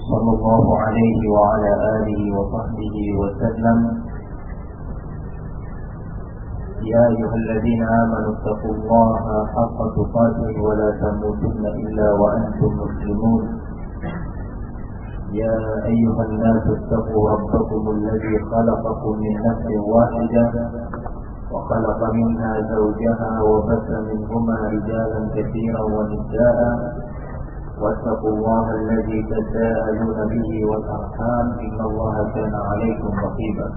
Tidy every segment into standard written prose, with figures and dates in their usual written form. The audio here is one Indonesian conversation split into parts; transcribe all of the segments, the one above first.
صلى الله عليه وعلى آله وصحبه وسلم. يا أيها الذين آمنوا اتقوا الله حق تقاته ولا تموتن إلا وأنتم مسلمون. يا أيها الناس اتقوا ربكم الذي خلقكم من نفس واحدة وخلق منها زوجها وبث منهما رجالا كثيرا ونساء واتقوا الله الذي تساءلون به والأرحام إن الله كان عليكم رقيبا.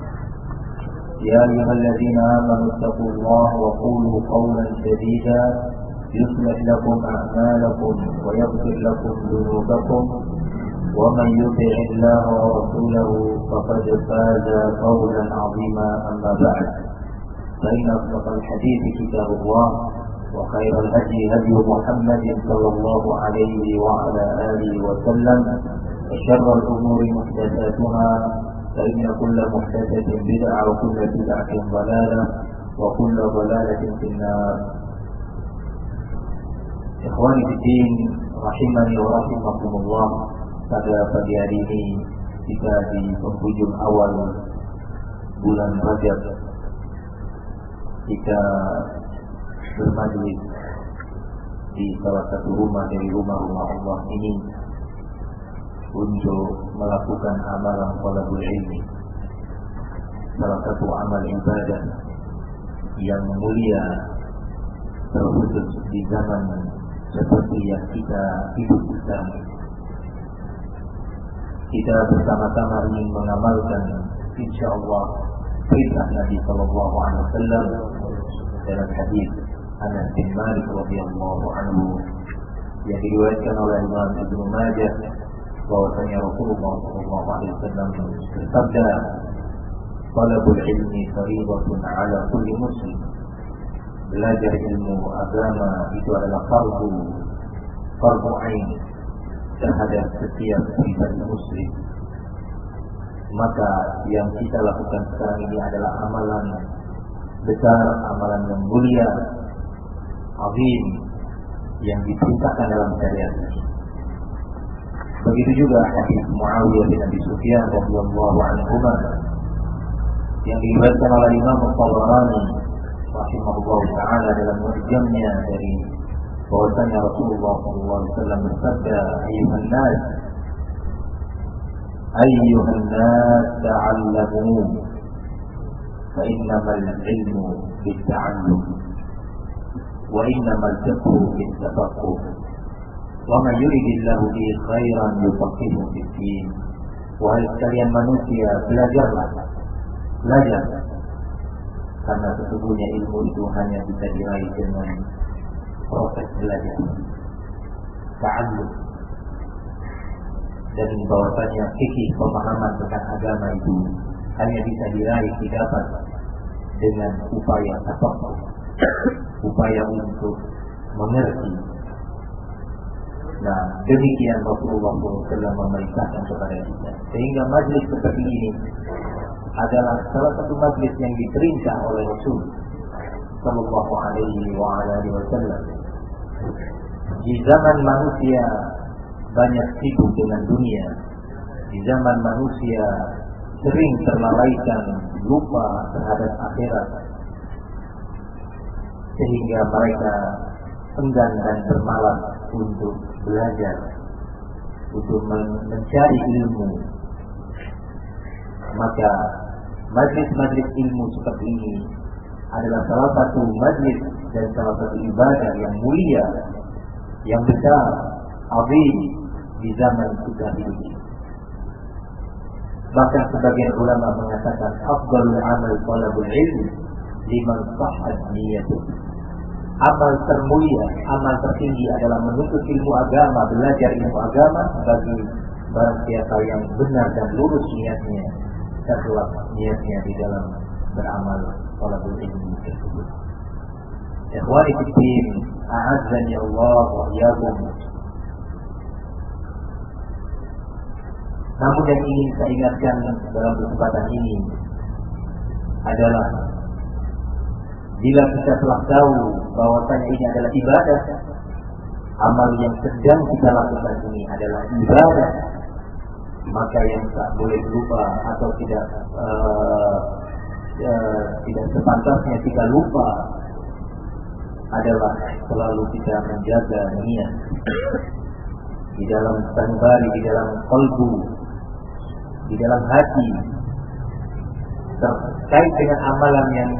يا أيها الذين آمنوا اتقوا الله وقولوا قولا سديدا يصلح لكم أعمالكم ويغفر لكم ذنوبكم ومن يطع الله ورسوله فقد فاز فوزا عظيما. أما بعد، فإن أصدق الحديث كتاب الله وخير الهدي هدي محمد صلى الله عليه وعلى آله وسلم وشر الأمور محدثاتها فإن كل محدثة بدعة وكل بدعة ضلالة وكل ضلالة في النار. Ikhwani fiddin rahimani wa rahimakumullah. Pada pagi hari ini kita di penghujung awal bulan Rajab kita bermajlis di salah satu rumah dari rumah-rumah Allah ini untuk melakukan amalan talabul ilmi, salah satu amal ibadah yang mulia terkhusus di zaman seperti yang kita hidup sekarang. Kita bersama-sama ingin mengamalkan insyaallah perintah Nabi sallallahu alaihi wasallam dalam hadis Anas bin Malik radhiyallahu anhu yang diriwayatkan oleh Imam Ibnu Majah bahwasanya Rasulullah sallallahu alaihi wasallam bersabda, "Talabul ilmi fardhatun 'ala kulli muslim." Belajar ilmu agama itu adalah fardu ain terhadap setiap pribadi muslim. Maka yang kita lakukan sekarang ini adalah amalan besar, amalan yang mulia, azim, yang diperintahkan dalam syariat ini. Begitu juga hadis Muawiyah bin Abi Sufyan radhiyallahu anhu yang diriwayatkan oleh Imam Al-Tabarani rahimahullah taala dalam mu'jamnya dari bahwasanya Rasulullah sallallahu alaihi wasallam bersabda, ayyuhan nas ta'allamu fa innamal ilmu bitta'allum wa innamal fiqhu bittafaqquh wa man yuridillahu bihi khairan yufaqihuhu fid-din. Wahai sekalian manusia, belajar karena sesungguhnya ilmu itu hanya bisa diraih dengan proses belajar, ta'allum, dan bahwasanya fikih pemahaman tentang agama itu hanya bisa diraih, didapat dengan upaya tafaqquh, upaya untuk mengerti. Nah, demikian Rasulullah SAW memerintahkan kepada kita, sehingga majlis seperti ini adalah salah satu majlis yang diperintah oleh Rasul sallallahu alaihi wasallam. Di zaman manusia banyak sibuk dengan dunia, di zaman manusia sering terlalaikan, lupa terhadap akhirat, sehingga mereka enggan dan bermalas untuk belajar, untuk mencari ilmu. Maka majlis-majlis ilmu seperti ini adalah salah satu majlis dan salah satu ibadah yang mulia, yang besar, azim di zaman kita ini. Bahkan sebagian ulama mengatakan afdalul amal talabul ilmi liman sahhat niyyatuh. Amal termulia, amal tertinggi adalah menuntut ilmu agama, belajar ilmu agama bagi barang siapa yang benar dan lurus niatnya, ikhlas niatnya di dalam beramal talabul ilmi tersebut. Ikhwani fiddin, a'azzani Allah wa iyyakum. Namun yang ingin saya ingatkan dalam kesempatan ini adalah bila kita telah tahu bahwasanya ini adalah ibadah, amal yang sedang kita lakukan ini adalah ibadah, maka yang tak boleh lupa atau tidak sepantasnya kita lupa adalah selalu kita menjaga niat di dalam sanubari, di dalam qalbu, di dalam hati terkait dengan amalan yang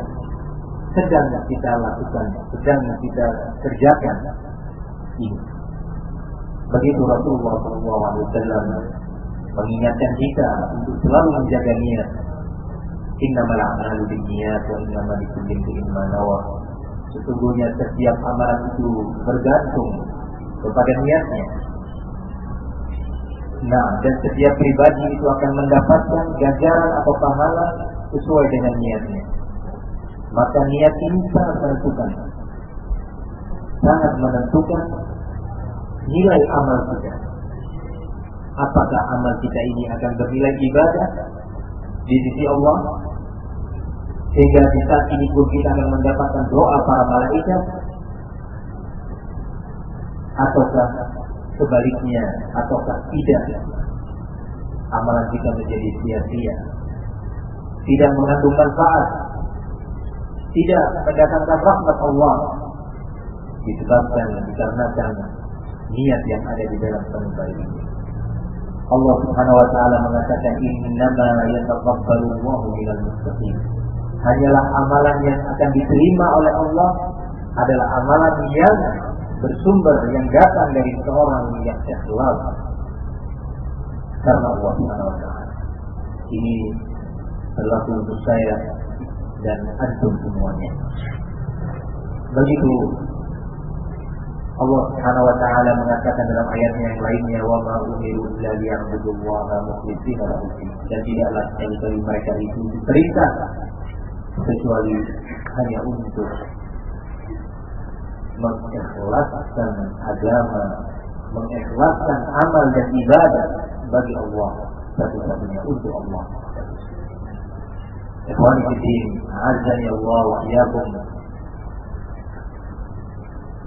sedang kita lakukan, sedang kita kerjakan ini. Begitu Rasulullah SAW mengingatkan kita untuk selalu menjaga niat. Innamal a'malu binniyat wa innamal likulli imrin ma nawa. Sesungguhnya setiap amalan itu bergantung kepada niatnya. Nah, dan setiap pribadi itu akan mendapatkan ganjaran atau pahala sesuai dengan niatnya. Maka niat ini sangat menentukan, sangat menentukan nilai amal kita. Apakah amal kita ini akan bernilai ibadah di sisi Allah, sehingga di saat ini pun kita akan mendapatkan doa para malaikat, ataukah sebaliknya, ataukah tidak, amalan kita menjadi sia-sia, tidak mengandung manfaat, tidak mendatangkan rahmat Allah, disebabkan dikarenakan niat yang ada di dalam sanubari ini. Allah Subhanahu wa taala mengatakan innama yataqabbalu Allahu minal muttaqin. Hanyalah amalan yang akan diterima oleh Allah adalah amalan yang bersumber, yang datang dari seorang yang ikhlas karena Allah Subhanahu wa taala. Ini berlaku untuk saya dan antum semuanya. Begitu Allah Subhanahu wa taala mengatakan dalam ayatnya yang lainnya, wa ma umiru illa liya'budullaha mukhlishina lahu-d-din. Dan tidaklah sekali mereka itu diperintah kecuali hanya untuk mengikhlaskan agama, mengikhlaskan amal dan ibadah bagi Allah satu-satunya, untuk Allah. Ikhwani fillah, azza Allah wa iyyakum.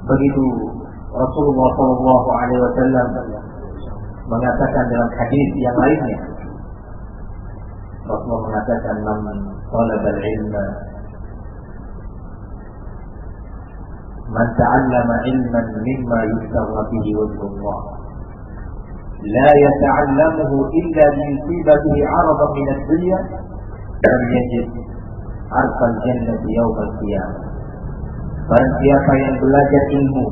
Begitu Rasulullah SAW mengatakan dalam hadis yang lainnya, Rasulullah mengatakan, man talabal ilma, man ta'allama ilman mimma yustagha bihi wajhullah, la yata'allamuhu illa liyusiba bihi 'aradan min ad-dunya, lam yajid 'arfal jannati yawm al-qiyamah. Barang siapa yang belajar ilmu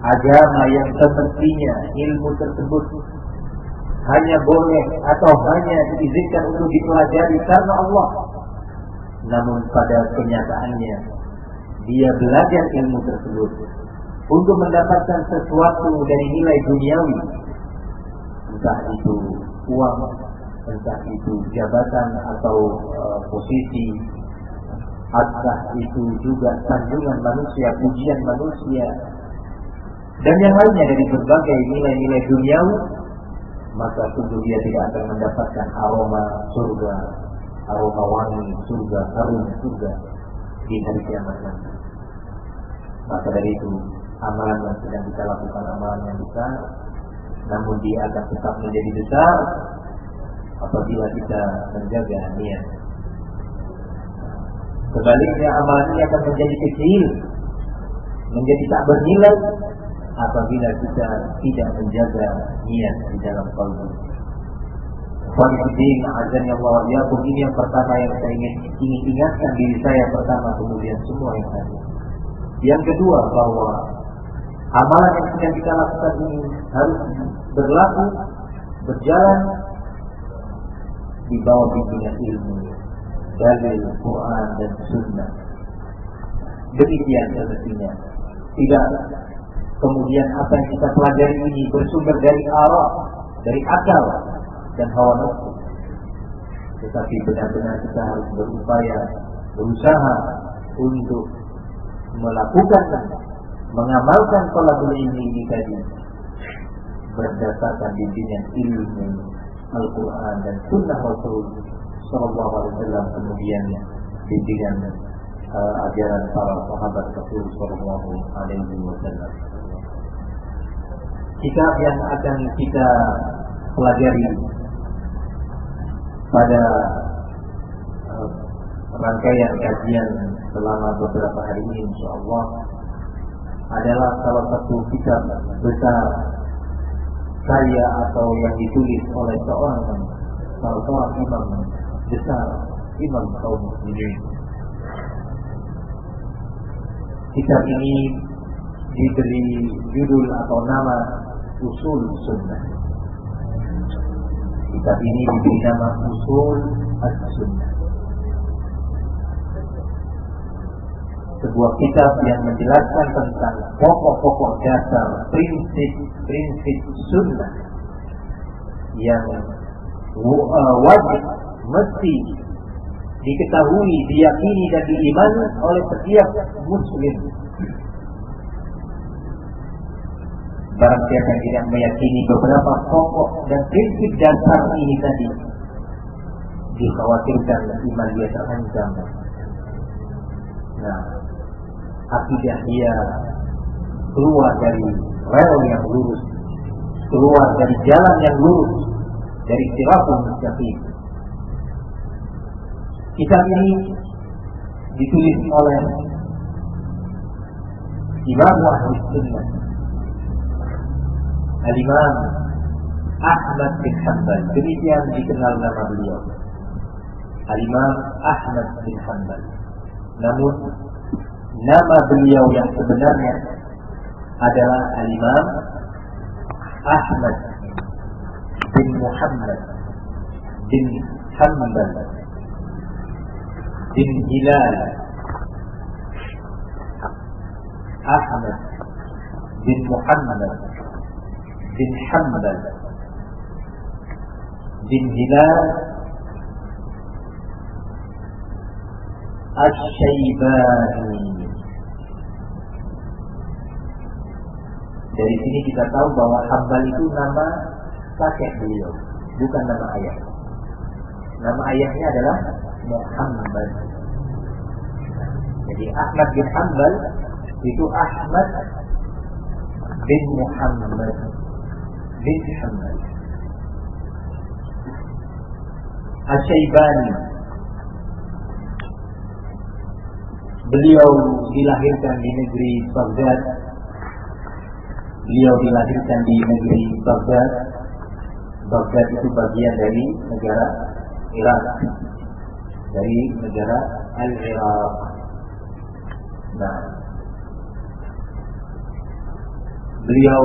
agama yang semestinya ilmu tersebut hanya boleh atau hanya diizinkan untuk dipelajari karena Allah, namun pada kenyataannya dia belajar ilmu tersebut untuk mendapatkan sesuatu dari nilai duniawi, entah itu uang, entah itu jabatan atau posisi, atau itu juga sanjungan manusia, pujian manusia, dan yang lainnya dari berbagai nilai-nilai duniawi, maka tentu dia tidak akan mendapatkan aroma surga, aroma wangi surga, harum surga di hari kiamat nanti. Maka dari itu, amalan yang sedang kita lakukan amalan yang besar, namun dia akan tetap menjadi besar apabila kita menjaga niat. Sebaliknya amalan ini akan menjadi kecil, menjadi tak bernilai apabila kita tidak menjaga niat di dalam qalbu. Qanitin azan Allah wa iyyakum, ini yang pertama yang saya ingin ingatkan diri saya pertama, kemudian semua yang ada. Yang kedua, bahwa amalan yang sedang kita lakukan ini harus berlaku, berjalan di bawah bimbingan ilmu dari Quran dan Sunnah. Demikian semestinya. Tidak kemudian apa yang kita pelajari ini bersumber dari arah, dari akal dan hawa nafsu. Tetapi benar-benar kita harus berupaya, berusaha untuk melakukan, mengamalkan talabul ilmi ini tadi berdasarkan bimbingan ilmu Al-Quran dan Sunnah Rasul Sallallahu Alaihi Wasallam, kemudian bimbingan ajaran para sahabat Rasul Sallallahu Alaihi Wasallam. Kitab yang akan kita pelajari pada rangkaian kajian selama beberapa hari ini insyaallah adalah salah satu kitab besar karya atau yang ditulis oleh seorang imam besar, imam kaum muslimin. Kitab ini diberi judul atau nama Usul Sunnah. Kitab ini diberi nama Usul As-Sunnah. Sebuah kitab yang menjelaskan tentang pokok-pokok dasar prinsip sunnah yang wajib mesti diketahui, diyakini dan diimani oleh setiap muslim. Barang siapa yang tidak meyakini beberapa pokok dan prinsip dasar ini tadi, dikhawatirkan iman dia terancam. Nah, akidah dia keluar dari rel yang lurus, keluar dari jalan yang lurus, dari siratul mustaqim. Kitab ini ditulis oleh Imam Ahlus Sunnah Al-Imam Ahmad bin Hanbal. Demikian dikenal nama beliau, Al-Imam Ahmad bin Hanbal. Namun nama beliau yang sebenarnya adalah Al-Imam Ahmad bin Muhammad bin Hanbal bin Hilal. Ahmad bin Muhammad bin Hanbal bin Hilal Asy-Syaibani. Dari sini kita tahu bahwa Hanbal itu nama kakek beliau, bukan nama ayah. Nama ayahnya adalah Muhammad. Jadi Ahmad bin Hanbal itu Ahmad bin Muhammad bin Hanbal Asy-Syaibani. Beliau dilahirkan di negeri Baghdad. Baghdad itu bagian dari negara Irak, dari negara Al-Iraq. Nah, beliau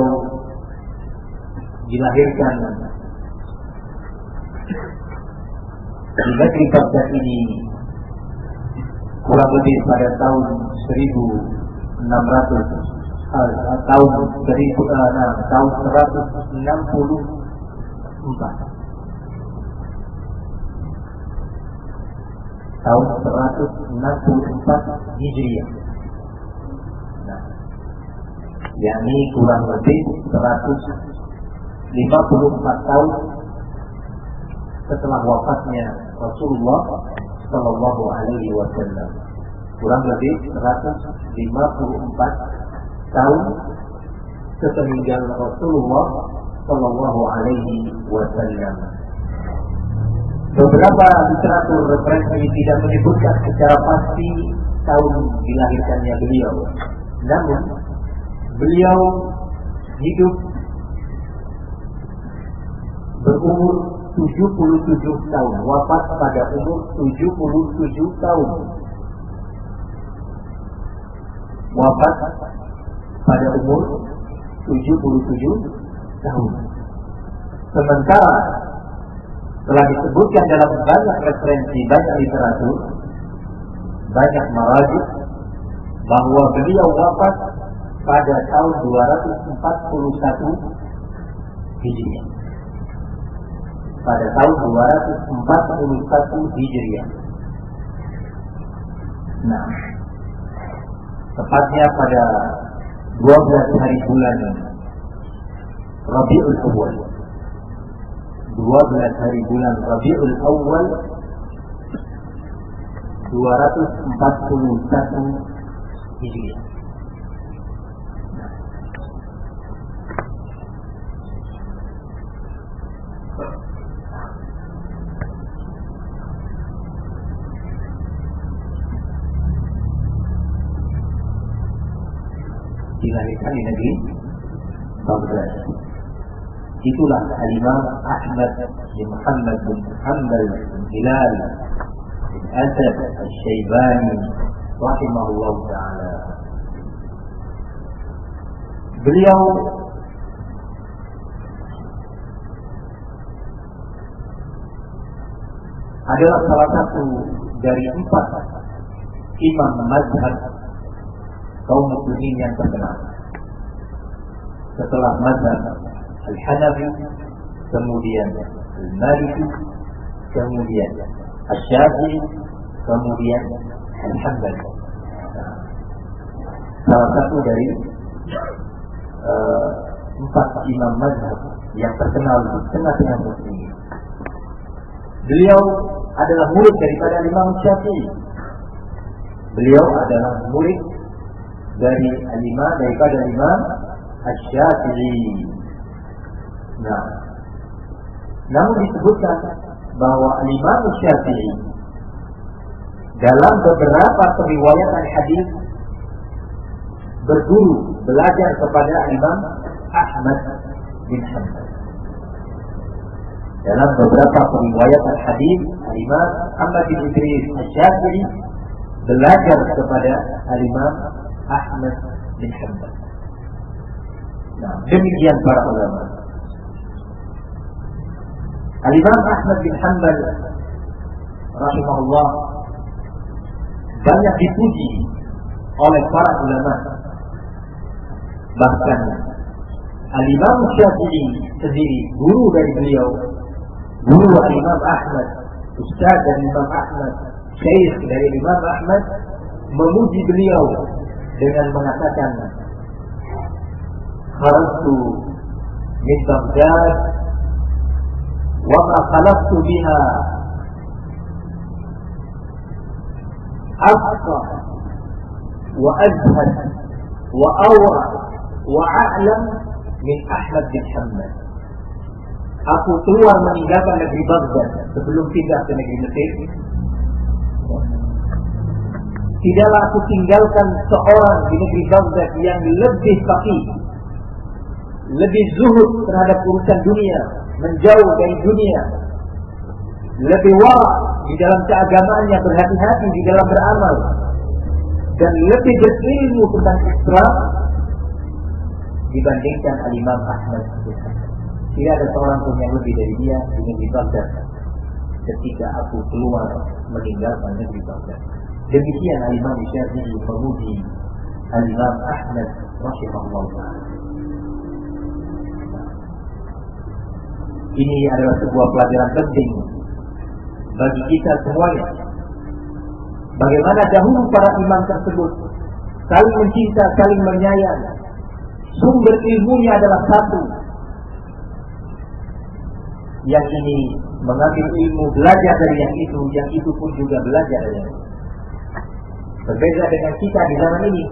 dilahirkan di negeri Baghdad ini kurang lebih pada tahun 164. Tahun 164 Hijriah. Nah, yakni kurang lebih 154 tahun setelah wafatnya Rasulullah Sallallahu Alaihi Wasallam. Kurang lebih 154 tahun sepeninggal Rasulullah Sallallahu Alaihi Wasallam. Beberapa literatur referensi tidak menyebutkan secara pasti tahun dilahirkannya beliau. Namun beliau hidup berumur 77 tahun, wafat pada umur 77 tahun. Wafat pada umur 77 tahun. Sementara telah disebutkan dalam banyak referensi, banyak literatur, banyak maraji bahwa beliau wafat pada tahun 241 Hijriah. Pada tahun 241 Hijriah. Nah, tepatnya pada 12 hari bulan Rabiul Awal. 12 hari bulan Rabiul Awal 241 Hijriah. Dilahirkan di negeri Baghdad. Itulah Al-Imam Ahmad bin Muhammad bin Hanbal bin Hilal bin Asad Al-Syaibani rahimahullah ta'ala. Beliau adalah salah satu dari 4 imam mazhab kaum muslimin yang terkenal. Setelah mazhab Al-Hanafi, kemudian Al-Maliki, kemudian Al-Syafi'i, kemudian Al-Hanbali. Salah satu dari 4 imam mazhab yang terkenal di tengah-tengah muslimin. Beliau adalah murid daripada Imam Syafi'i. Beliau adalah murid daripada Imam Asy-Syafi'i. Nah, namun disebutkan bahwa Imam Syafi'i dalam beberapa periwayatan hadis berguru belajar kepada Imam Ahmad bin Hanbal. Dalam beberapa periwayatan hadis, Imam Ahmad bin Idris Asy-Syafi'i belajar kepada Imam Ahmad bin Hanbal. Nah, demikian para ulama. Imam Ahmad bin Hanbal rahimahullah banyak dipuji oleh para ulama. Bahkan Imam Syafi'i sendiri, guru dari beliau, guru Imam Ahmad, ustaz dari Imam Ahmad, syekh dari Imam Ahmad, memuji beliau dengan mengatakan, kharajtu min Baghdad wa ma khalaqtu biha afqah wa azhad wa awra wa a'lam min Ahmad bin Hanbal. Aku keluar meninggalkan negeri Baghdad sebelum pindah ke negeri Mesir. Tidaklah aku tinggalkan seorang di negeri Baghdad yang lebih faqih, lebih zuhud terhadap urusan dunia, menjauh dari dunia, lebih wara di dalam keagamaannya, berhati-hati di dalam beramal, dan lebih berilmu tentang Islam dibandingkan Imam Ahmad bin Hanbal. Tidak ada seorang pun yang lebih dari dia di negeri Baghdad ketika aku keluar meninggalkan negeri Baghdad. Demikian Imam Syafi'i memuji Imam Ahmad rahimahullah. Ini adalah sebuah pelajaran penting bagi kita semuanya. Bagaimana dahulu para imam tersebut saling mencinta, saling menyayang. Sumber ilmunya adalah satu. Yang ini mengambil ilmu, belajar dari yang itu pun juga belajar dari yang itu. Berbeda dengan kita di zaman ini.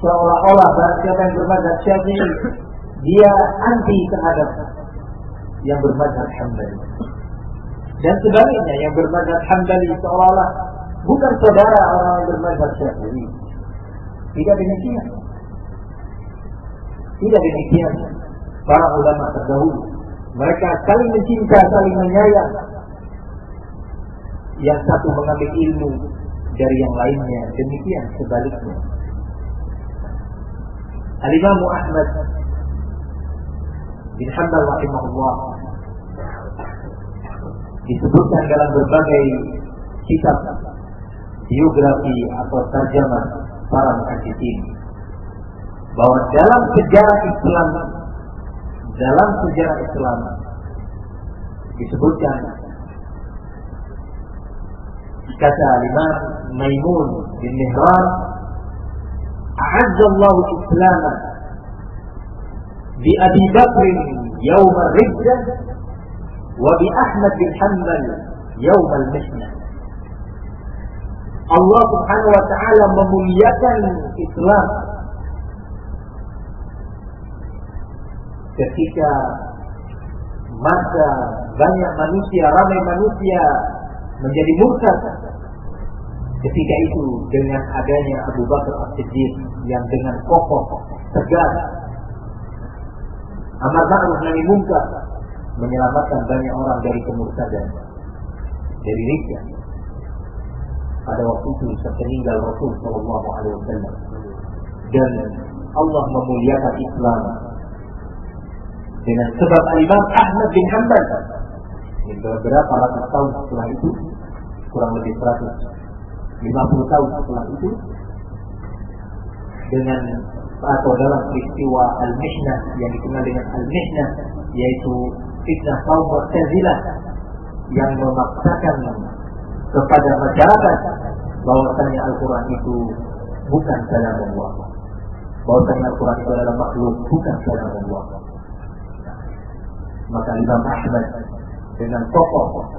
Seolah-olah barang siapa yang bermadzhab Syafi'i, dia anti terhadap yang bermadzhab Hanbali. Dan sebaliknya, yang bermadzhab Hanbali seolah-olah bukan saudara orang yang bermadzhab Syafi'i. Tidak demikian. Tidak demikian para ulama terdahulu. Mereka saling mencinta, saling menyayang. Yang satu mengambil ilmu dari yang lainnya, demikian sebaliknya. Al-Imam Ahmad bin Hanbal rahimahullah disebutkan dalam berbagai kitab biografi atau tarjamah para muhadditsin bahwa dalam sejarah Islam disebutkan, kata Imam Maimun bin Mihran, a'azzallahu al-Islam bi Abi Bakr yawm al-Riddah wa bi Ahmad bin Hanbal yawm al-Mihnah. Allah Subhanahu wa taala memuliakan Islam ketika maka banyak manusia, ramai manusia menjadi murtad. Ketika itu dengan adanya Abu Bakar As-Siddiq yang dengan kokoh, tegas, amar ma'ruf nahi munkar, menyelamatkan banyak orang dari kemurtadan, dari riddah. Pada waktu itu sepeninggal Rasul Sallallahu Alaihi Wasallam, dan Allah memuliakan Islam dengan sebab Imam Ahmad bin Hanbal. Beberapa ratus tahun setelah itu, kurang lebih 150 tahun setelah itu, dengan atau dalam peristiwa Al-Mihnah yang dikenal dengan Al-Mihnah, yaitu fitnah kaum Mu'tazilah yang memaksakan kepada masyarakat bahwasanya Al-Quran itu bukan kalam Allah, bahwasanya Al-Quran itu adalah makhluk, bukan kalam Allah. Maka Imam Ahmad dengan kokoh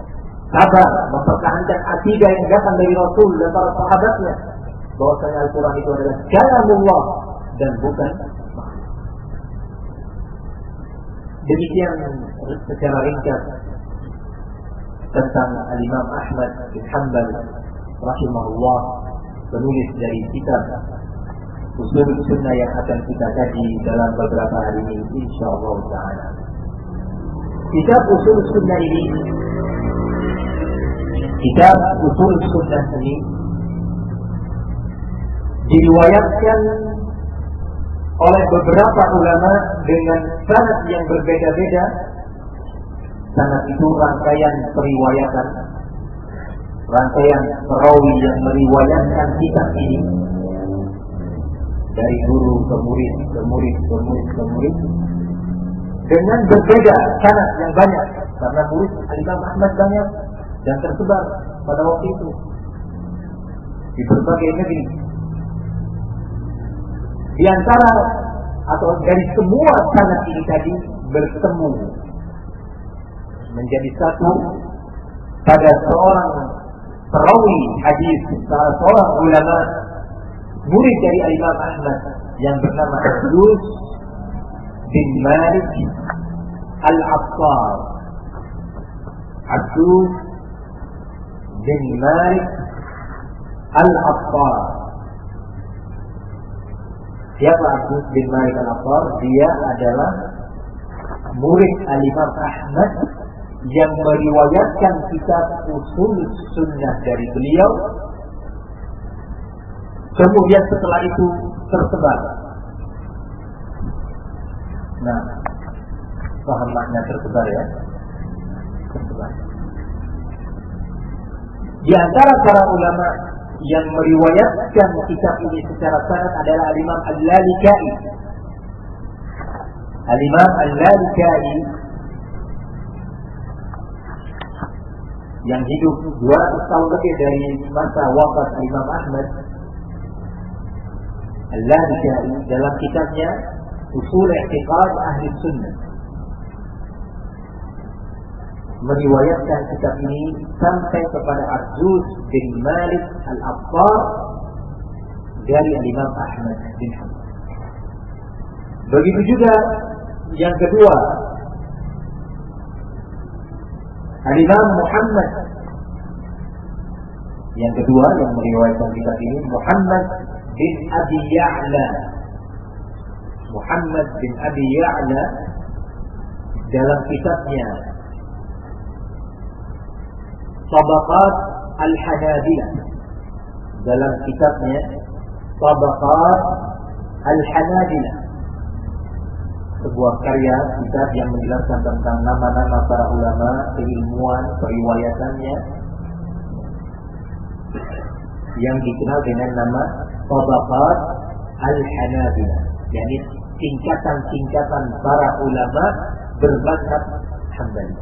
sabar mempertahankan akidah yang datang dari Rasul dan para sahabatnya, bahwasanya Al-Quran itu adalah kalam Allah dan bukan makhluk. Demikian secara ringkas tentang Al-Imam Ahmad bin Hanbal rahimahullah, penulis dari kitab Ushul Sunnah yang akan kita kaji dalam beberapa hari ini insyaallah taala. Kitab Ushul Sunnah ini, kitab Ushul Sunnah ini diriwayatkan oleh beberapa ulama dengan sanad yang berbeda-beda. Sanad itu rangkaian periwayatan, rangkaian perawi yang meriwayatkan kitab ini dari guru ke murid, ke murid, ke murid, ke murid, dengan berbeda sanad yang banyak, karena murid Imam Ahmad banyak dan tersebar pada waktu itu di berbagai negeri. Di antara atau dari semua sanad ini tadi bertemu menjadi satu pada seorang perawi hadis, salah seorang ulama murid dari Imam Ahmad yang bernama Abdus bin Malik Al-Attar. Abdus bin Malik Al-Attar. Siapa Abdus bin Malik Al-Attar? Dia adalah murid Imam Ahmad yang meriwayatkan kitab Ushul Sunnah dari beliau. Kemudian setelah itu tersebar. Nah, paham makna tersebar ya? Tersebar. Di antara para ulama yang meriwayatkan kitab ini secara sanad adalah Al-Imam Al-Lalikai. Al-Imam Al-Lalikai yang hidup 200 tahun lebih dari masa wafat Imam Ahmad. Al-Lalikai dalam kitabnya Ushul I'tiqad Ahli Sunnah meriwayatkan kitab ini sampai kepada Abdus bin Malik Al-Attar dari Imam Ahmad bin Hanbal. Begitu juga yang kedua, Al-Imam Muhammad yang kedua yang meriwayatkan kitab ini, Muhammad bin Abi Ya'la. Muhammad bin Abi Ya'la dalam kitabnya Tabaqat Al-Hanabilah, dalam kitabnya Tabaqat Al-Hanabilah, sebuah karya kitab yang menjelaskan tentang nama-nama para ulama, keilmuan, periwayatannya, yang dikenal dengan nama Tabaqat Al-Hanabilah, yakni tingkatan-tingkatan para ulama bermadzhab Hambali.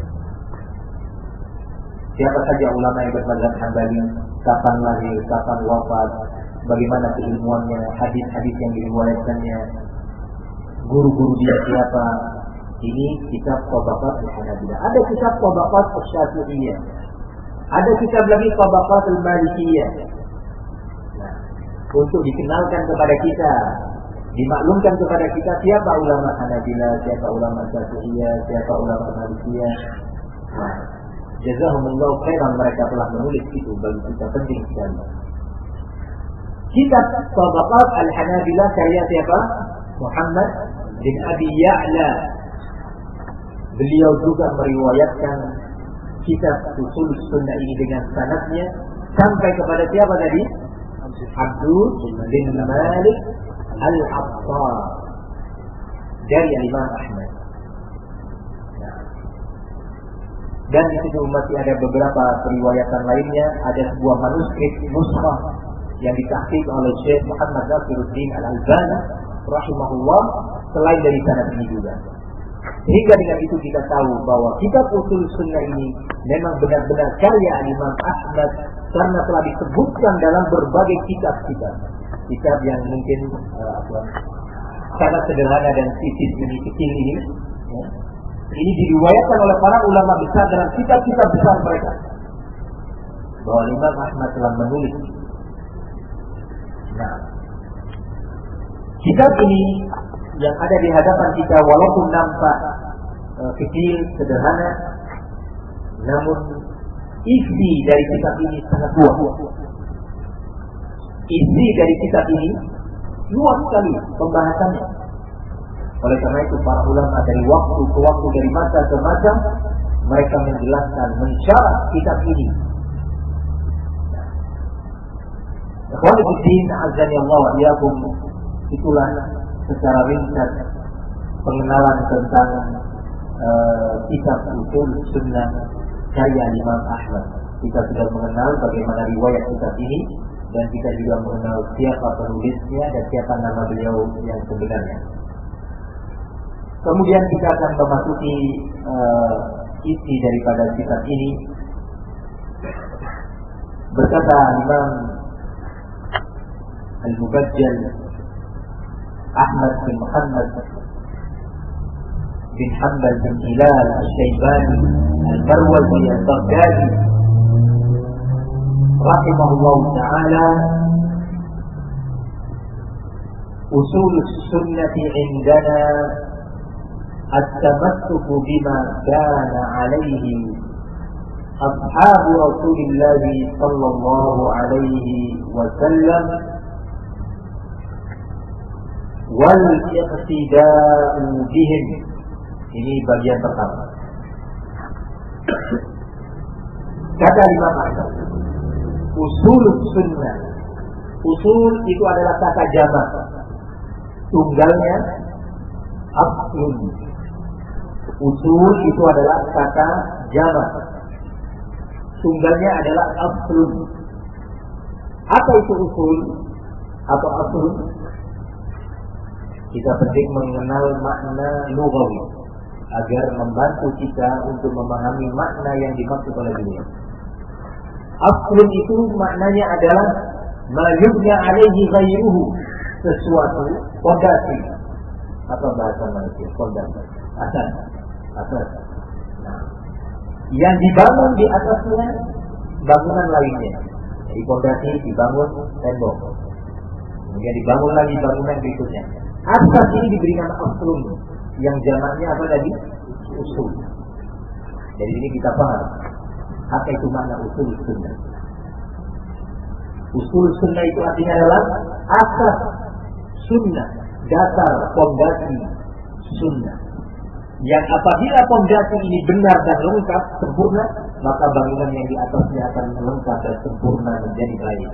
Siapa saja ulama yang bermadzhab Hambali, kapan lahir, kapan wafat, bagaimana keilmuannya, hadis-hadis yang diriwayatkannya, guru-guru dia siapa. Ini kitab Tabaqat Al-Hanabilah. Ada kitab Tabaqat Al-Syafi'iyah, ada kitab lagi Tabaqat Al-Malikiyah. Nah, untuk dikenalkan kepada kita dimaklumkan kepada kita siapa ulama Hanabilah, siapa ulama Syafi'iyah, siapa ulama Malikiyah. Nah, jazahumullahu khairan, mereka telah menulis itu, bagi kita penting sekali. Kitab Tabaqat Al-Hanabilah karya siapa? Muhammad bin Abi Ya'la. Beliau juga meriwayatkan kitab Usul Sunnah ini dengan sanadnya sampai kepada siapa tadi? Abdul bin Malik Al-Attar dari Imam Ahmad. Dan di situ masih ada beberapa periwayatan lainnya. Ada sebuah manuskrip nuskhah yang ditahqiq oleh Syekh Muhammad Nasiruddin Al-Albani rahimahullah selain dari sanad ini juga. Sehingga dengan itu kita tahu bahwa kitab Usul Sunnah ini memang benar-benar karya Imam Ahmad karena telah disebutkan dalam berbagai kitab-kitab. Kitab yang mungkin sangat sederhana dan tipis ini kecil ini. Ya. Ini diriwayatkan oleh para ulama besar dalam kitab-kitab besar mereka. Bahwa Imam Ahmad telah menulis. Nah, kitab ini yang ada di hadapan kita walaupun nampak kecil, sederhana, namun isi dari kitab ini sangat luas. Isi dari kitab ini luas sekali pembahasannya. Oleh karena itu para ulama dari waktu ke waktu, dari masa ke masa, mereka menjelaskan, mensyarah kitab ini. Ikhwani fiddin, azani Allah wa iyyakum, itulah secara ringkas pengenalan tentang kitab Usul Sunnah karya Imam Ahmad. Kita sudah mengenal bagaimana riwayat kitab ini, dan kita juga mengenal siapa penulisnya dan siapa nama beliau yang sebenarnya. Kemudian kita akan memasuki isi daripada kitab ini. Berkata Imam Al-Mubajjal Ahmad bin Muhammad bin Hanbal bin Hilal Al-Shaybani Al-Marwazi Al-Baghdadi rahimahullah ta'ala, usul sunnati indana التمسك بما كان عليه أصحاب رسول الله صلى الله عليه وسلم والاقتداء بهم. Ini bagian pertama. Kata Imam Ahmad, usul sunnah. Usul itu adalah kata jamak, tunggalnya aslun. Usul itu adalah kata jamak, tunggalnya adalah aslun. Apa itu usul atau aslun? Kita penting mengenal makna lughawi agar membantu kita untuk memahami makna yang dimaksud oleh beliau. Aslun itu maknanya adalah ma yubna alaihi ghairuhu, sesuatu fondasi. Apa bahasa Malaysia? Fondasi. Asas. Nah, yang dibangun di atasnya bangunan lainnya. Jadi fondasi dibangun tembok, kemudian dibangun lagi bangunan berikutnya. Asas ini diberi nama aslun, yang jamaknya apa tadi? Usul. Jadi ini kita paham apa itu makna usul sunnah. Usul sunnah itu artinya adalah asas sunnah, dasar fondasi sunnah. Yang apabila fondasi ini benar dan lengkap, sempurna, maka bangunan yang di atasnya akan lengkap dan sempurna menjadi baik.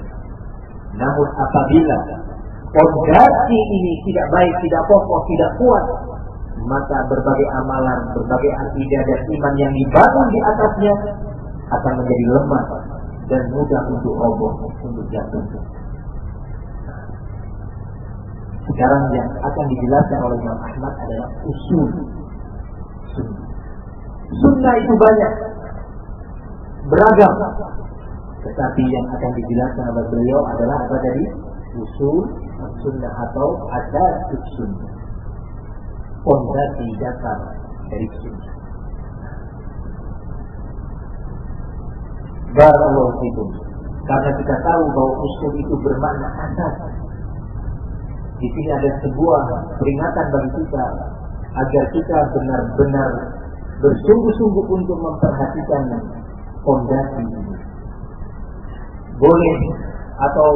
Namun apabila fondasi ini tidak baik, tidak kokoh, tidak kuat, maka berbagai amalan, berbagai akidah dan iman yang dibangun di atasnya akan menjadi lemah dan mudah untuk roboh, untuk jatuh. Sekarang yang akan dijelaskan oleh Imam Ahmad adalah usul sunnah. Sunnah itu banyak, beragam, tetapi yang akan dijelaskan oleh beliau adalah apa tadi? Usul sunnah atau asas sunnah, fondasi dasar dari sunnah. Barakallahu fikum. Karena kita tahu bahwa usul itu bermakna asas. Di sini ada sebuah peringatan bagi kita agar kita benar-benar bersungguh-sungguh untuk memperhatikan fondasi ini. Boleh atau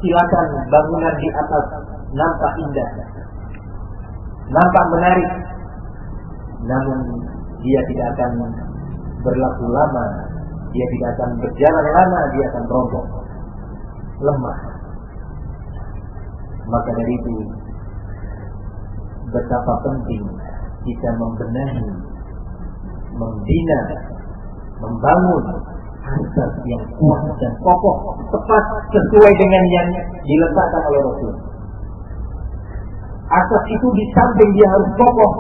silakan bangunan di atas nampak indah, nampak menarik, namun dia tidak akan berlaku lama, dia tidak akan berjalan lama, dia akan roboh, lemah. Maka dari itu betapa penting kita membenahi, membina, membangun asas yang kuat dan kokoh, tepat sesuai dengan yang diletakkan oleh Rasul. Asas itu di samping dia harus kokoh,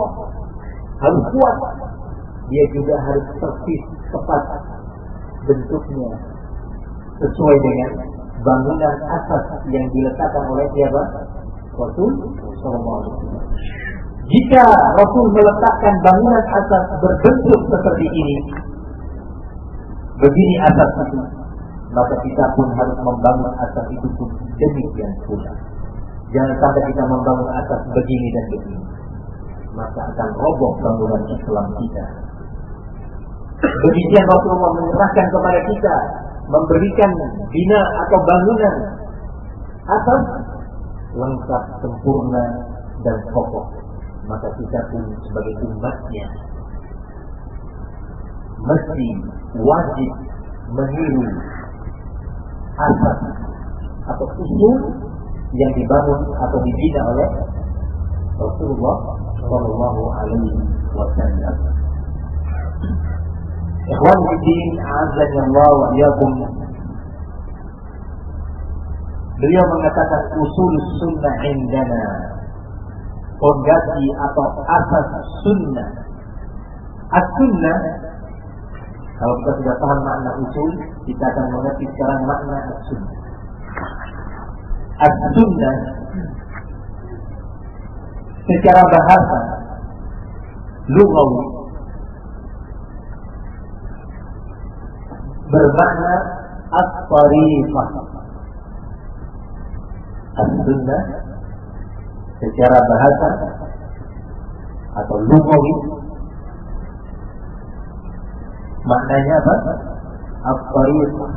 harus kuat, dia juga harus persis tepat bentuknya sesuai dengan bangunan asas yang diletakkan oleh siapa? Rasul sallallahu alaihi wasallam. Jika Rasul meletakkan bangunan asas berbentuk seperti ini, begini asas itu, maka kita pun harus membangun asas itu pun demikian pula. Jangan sampai kita membangun asas begini dan begini, maka akan roboh bangunan Islam kita. Demikian Rasulullah menyerahkan kepada kita, memberikan bina atau bangunan asas lengkap, sempurna dan kokoh. Maka kita pun sebagai umatnya mesti wajib meniru asas atau usul yang dibangun atau dibina oleh Rasulullah Sallallahu Alaihi Wasallam. Ikhwan fillah, a'azzani Allah wa iyyakum. Beliau mengatakan usul sunnah indana, fondasi atau asas sunnah. As-sunnah, kalau kita sudah paham makna usul, kita akan mengerti sekarang makna as-sunnah. As-sunnah secara bahasa lughawi bermakna as-tariqah. As-sunnah secara bahasa atau lughawi maknanya apa? As-tariqah,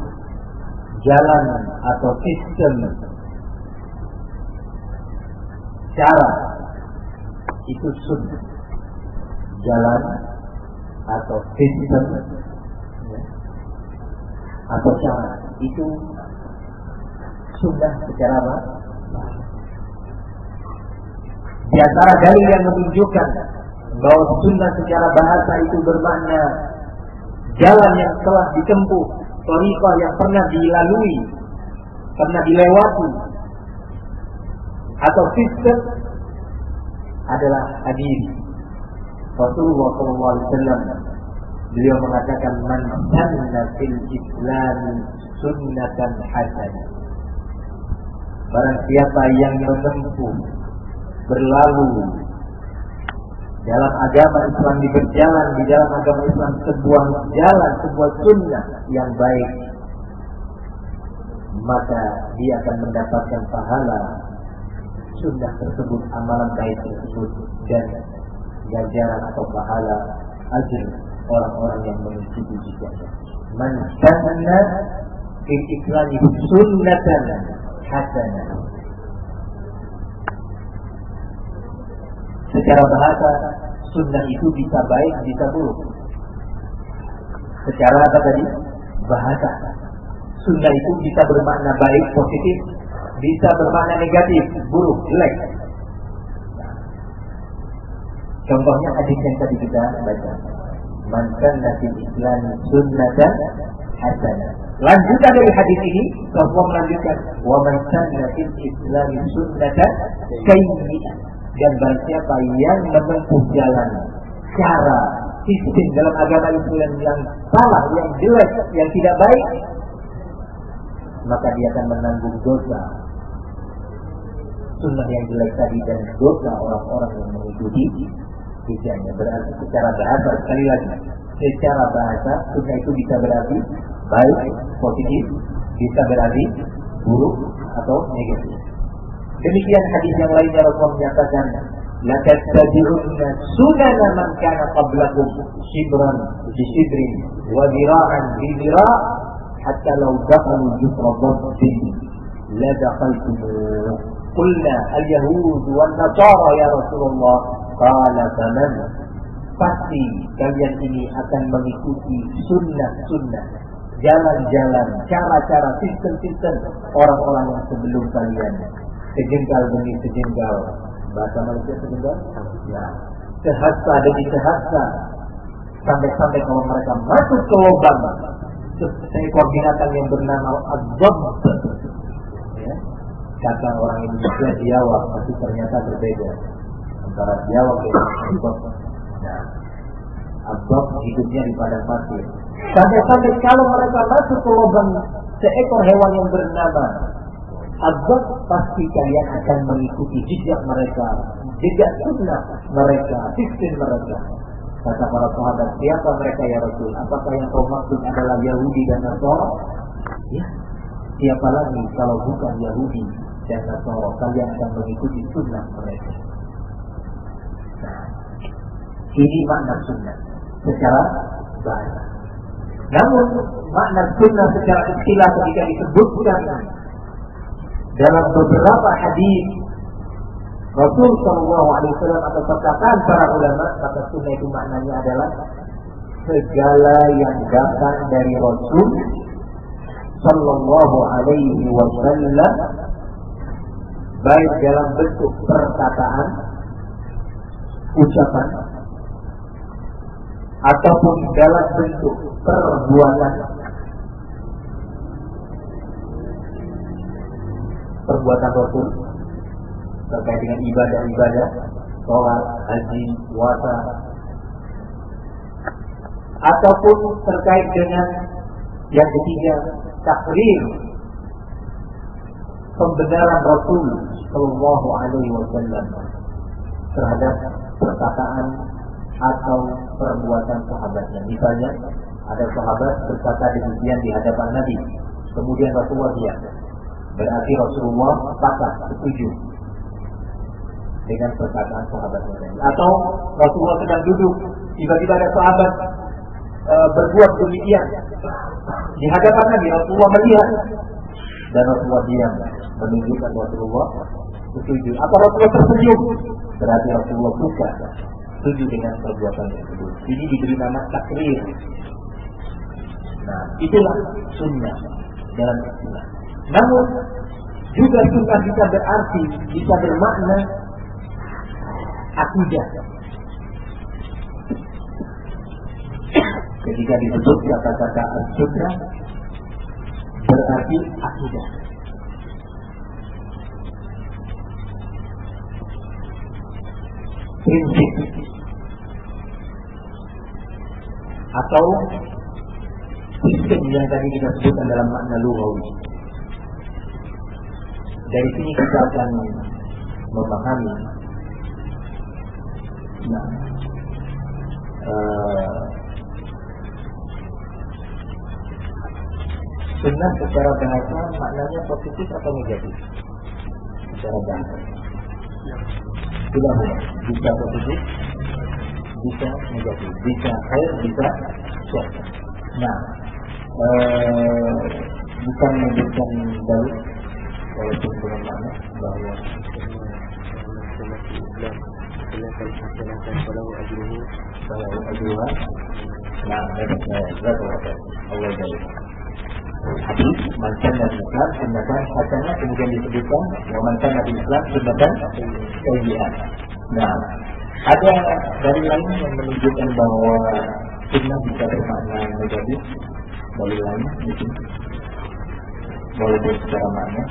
jalan atau sistem, cara, itu sunnah. Jalan atau sistem atau cara itu sunnah secara apa? Di antara dalil yang menunjukkan bahwa sunnah secara bahasa itu bermakna jalan yang telah ditempuh, thariqah yang pernah dilalui, pernah dilewati, atau sistem adalah hadis Rasulullah SAW. Beliau mengatakan, man sanna fil Islam sunnatan hasanah. Barang siapa yang menempuh, berlalu dalam agama Islam, berjalan di dalam agama Islam sebuah jalan, sebuah sunnah yang baik, maka dia akan mendapatkan pahala sunnah tersebut, amalan baik tersebut, dan ganjaran atau pahala ajr orang-orang yang mengikuti jejaknya. Man sanna fil Islam sunnatan hasanah. Secara bahasa sunnah itu bisa baik, bisa buruk. Secara apa tadi? Bahasa. Sunnah itu bisa bermakna baik, positif, bisa bermakna negatif, buruk, jelek. Contohnya hadis yang tadi kita baca. Man sanna fil Islam sunnatan hasanah. Lanjutan dari hadis ini, Rasulullah melanjutkan, wa man sanna fil Islam sunnatan sayyi'ah. Dan barang siapa yang menempuh jalan, cara, sistem dalam agama Islam yang salah, yang jelek, yang tidak baik, maka dia akan menanggung dosa sunnah yang jelek tadi dan dosa orang-orang yang mengikuti jejaknya. Berarti secara bahasa, sekali lagi, secara bahasa sunnah itu bisa berarti baik, positif, bisa berarti buruk atau negatif. Demikian hadis yang lainnya Rasulullah menyatakan, la tattabi'unna sunana man kana qablakum shibran bi shibrin wa dira'an bi dira' hatta law dakhalu jufra dhabbin la dakhaltumuh. Qulna al-yahud wan nasara ya Rasulullah. Qala faman? Pasti kalian ini akan mengikuti sunnah-sunnah, jalan-jalan, cara-cara, sistem-sistem orang-orang yang sebelum kalian. Sejengkal demi sejengkal. Bahasa Malaysia sejengkal? Ya. Sehasta demi sehasta. Sampai-sampai kalau mereka masuk ke lubang seekor binatang yang bernama Adzab. Ya. Kata orang Indonesia Jawa, tapi ternyata berbeda antara Jawa dengan Adzab. Nah, Adzab hidupnya di padang pasir. Sampai-sampai kalau mereka masuk ke lubang seekor hewan yang bernama Adzab, pasti kalian akan mengikuti jejak mereka, jejak sunnah mereka, sistem mereka. Kata para sahabat, siapa mereka ya Rasul? Apakah yang kau maksud adalah Yahudi dan Nasara? Ya, siapa lagi kalau bukan Yahudi dan Nasara? Kalian akan mengikuti sunnah mereka. Nah, ini makna sunnah secara bahasa. Namun makna sunnah secara istilah ketika disebutkan dalam beberapa hadis Rasul Shallallahu Alaihi Wasallam atau perkataan para ulama, kata sunnah itu maknanya adalah segala yang datang dari Rasul Shallallahu Alaihi Wasallam, baik dalam bentuk perkataan, ucapan, ataupun dalam bentuk perbuatan. Perbuatan Rasul terkait dengan ibadah-ibadah, sholat, haji, puasa, ataupun terkait dengan yang ketiga, takrir, pembenaran Rasul Sallallahu Alaihi Wasallam terhadap perkataan atau perbuatan sahabatnya. Misalnya, ada sahabat berkata demikian di hadapan Nabi, kemudian Rasulullah diam. Berarti Rasulullah setuju dengan perkataan sahabatnya. Atau Rasulullah sedang duduk, tiba-tiba ada sahabat berbuat demikian di hadapan Nabi, Rasulullah melihat dan Rasulullah diam, menunjukkan Rasulullah setuju. Atau Rasulullah tersenyum, berarti Rasulullah suka, setuju dengan perbuatan tersebut. Ini diberi nama takrir. Nah, itulah sunnah dalam istilah. Namun juga sunnah bisa berarti, bisa bermakna akidah. Ketika disebut kata-kata sunnah berarti akidah. Prinsip atau sistem yang tadi kita sebutkan dalam makna lughawi. Dari sini kita akan memahami sunnah secara bahasa maknanya positif atau negatif? Secara bahasa sudah bisa positif, bisa negatif, bisa khair, bisa syar. Nah, bukan menyebutkan dalil walaupun dengan makna bahwa nah, Allah jalla. Hadis mantan dan Islam sunnatan hasanah, kemudian disebutkan wa mantan dan Islam sunnatan sayyi'ah. Nah, ada dari lain yang menunjukkan bahwa sunnah bisa bermakna negatif. Dari lain mungkin walaupun secara makna.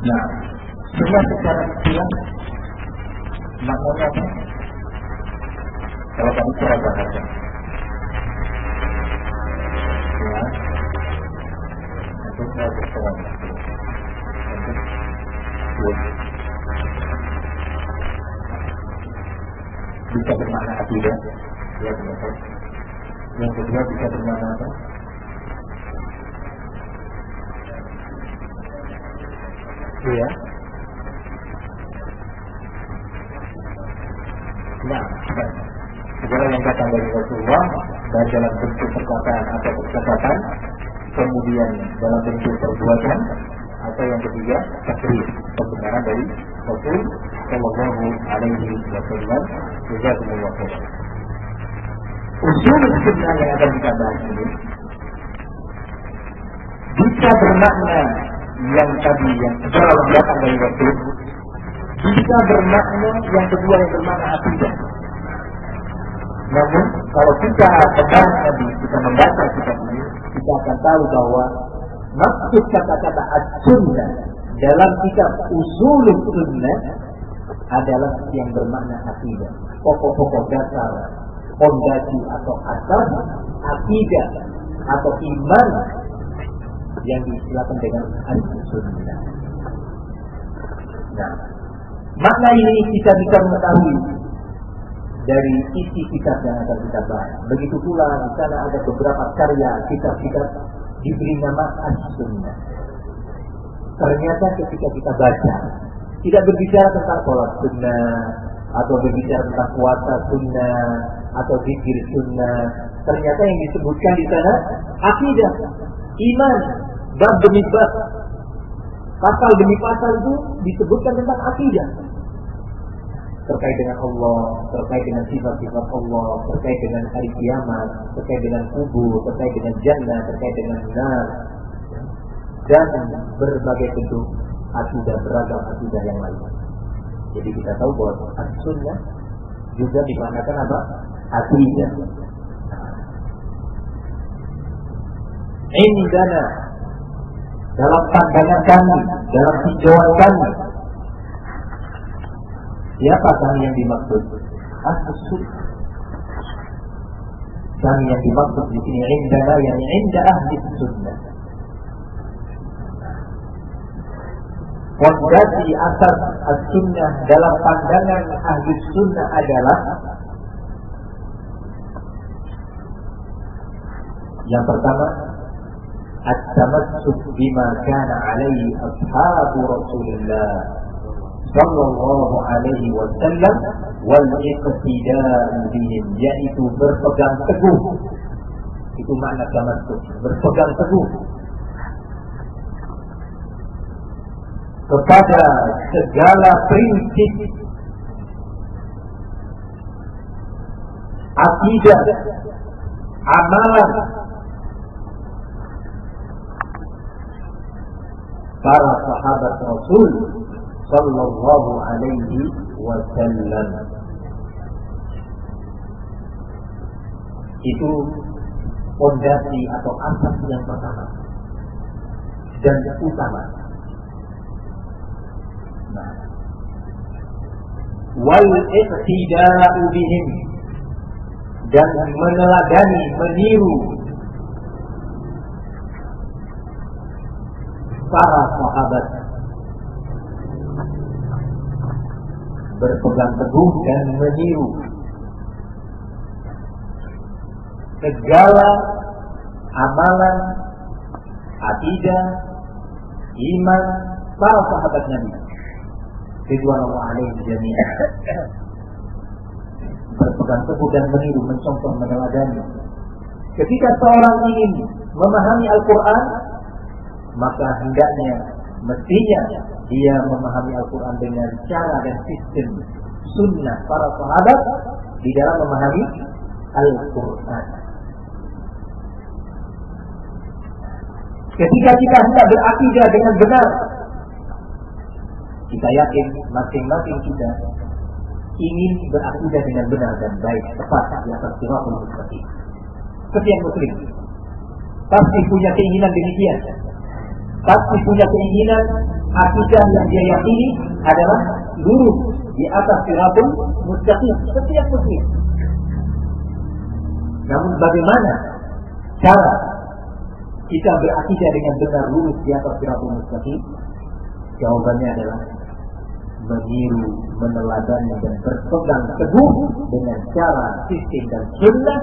Nah, sunnah secara istilah maknanya apa? Kalau kami secara bahasa, ya, itu saya berselang. bisa bermakna akidah. Ya, benar. Yang kedua bisa bermakna apa? Iya. Nah, segala yang datang dari Rasulullah baik dalam bentuk perkataan atau percakapan, kemudian dalam bentuk perbuatan, atau yang ketiga takrir, pembenaran dari Rasul Sallallahu Alaihi Wasallam. Jazakumullah khairan. Usul sunnah yang akan kita bahas ini bisa bermakna yang tadi yang secara datang dari Rasul, bisa bermakna yang kedua yang bermakna akidah. Namun kalau kita membahas tadi, kita membaca kitab ini, kita akan tahu bahwa maksud kata-kata as-sunnah dalam kitab usul sunnah adalah yang bermakna akidah, pokok-pokok dasar, fondasi atau asas akidah atau iman yang diistilahkan dengan as-sunnah. Nah, makna ini kita bisa mengetahui dari isi kitab yang akan kita bahas. Begitu pula di sana ada beberapa karya kitab-kitab diberi nama as-sunnah. Ternyata ketika kita baca, tidak berbicara tentang sholat sunnah, atau berbicara tentang puasa sunnah, atau zikir sunnah. Ternyata yang disebutkan di sana akidah, iman, bab demi bab, pasal demi pasal itu disebutkan tentang akidah. Terkait dengan Allah, terkait dengan sifat-sifat Allah, terkait dengan hari kiamat, terkait dengan kubur, terkait dengan jannah, terkait dengan nar, dan berbagai bentuk akidah, beragam akidah yang lain. Jadi kita tahu bahwa as-sunnah juga dimaknakan apa? Akidah. Indana, dalam pandangan kami, dalam tinjauan kami, siapa kami yang dimaksud? As-sunnah. Kami yang dimaksud di sini indana, yang inda ahli sunnah. Fondasi asas as-sunnah dalam pandangan ahli sunnah adalah yang pertama, at-tamassuk bima kana alaihi ashabu Rasulullah sallallahu alaihi wasallam wal iqtida'u bihim, yaitu berpegang teguh. Itu makna tamassuk, berpegang teguh kepada segala prinsip akidah, amalan para sahabat Rasul sallallahu alaihi wasallam. Itu fondasi atau asas yang pertama dan utama. Wal iqtida'u bihim, dan meneladani, meniru para sahabat, berpegang teguh dan meniru segala amalan, akidah, iman para sahabat Nabi ridwanullah alaihim jami'an. Berpegang teguh dan meniru, mencontoh, meneladani. Ketika seorang ingin memahami Al-Quran, maka hendaknya, mestinya dia memahami Al-Quran dengan cara dan sistem sunnah para sahabat di dalam memahami Al-Quran. Ketika kita hendak berakidah dengan benar, kita yakin masing-masing kita ingin berakidah dengan benar dan baik, tepat di atas siratal mustaqim. Setiap muslim pasti punya keinginan demikian. Pasti punya keinginan akidah yang dia yakini adalah lurus di atas siratal mustaqim. Setiap muslim. Namun bagaimana cara kita berakidah dengan benar lurus di atas siratal mustaqim? Jawabannya adalah meniru, meneladani dan berpegang teguh dengan cara, sistem dan sunnah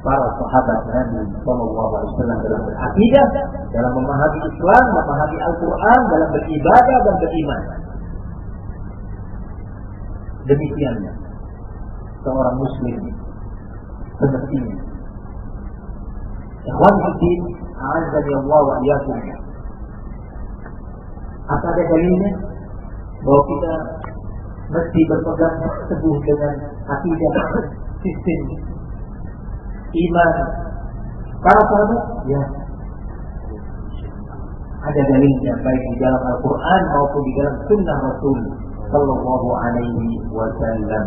para sahabat Nabi Sallallahu Alaihi Wasallam dalam berakidah, dalam memahami Islam, memahami Al-Quran, dalam beribadah dan beriman. Demikiannya seorang Muslim semestinya. Ikhwan fillah, a'azzani Allah wa iyyakum. Apa ada dalilnya bahwa kita mesti berpegang teguh dengan akidah, sistem, iman para sahabat? Ya, ada dalilnya baik di dalam Al-Quran maupun di dalam Sunnah Rasul Sallallahu Alaihi Wasallam.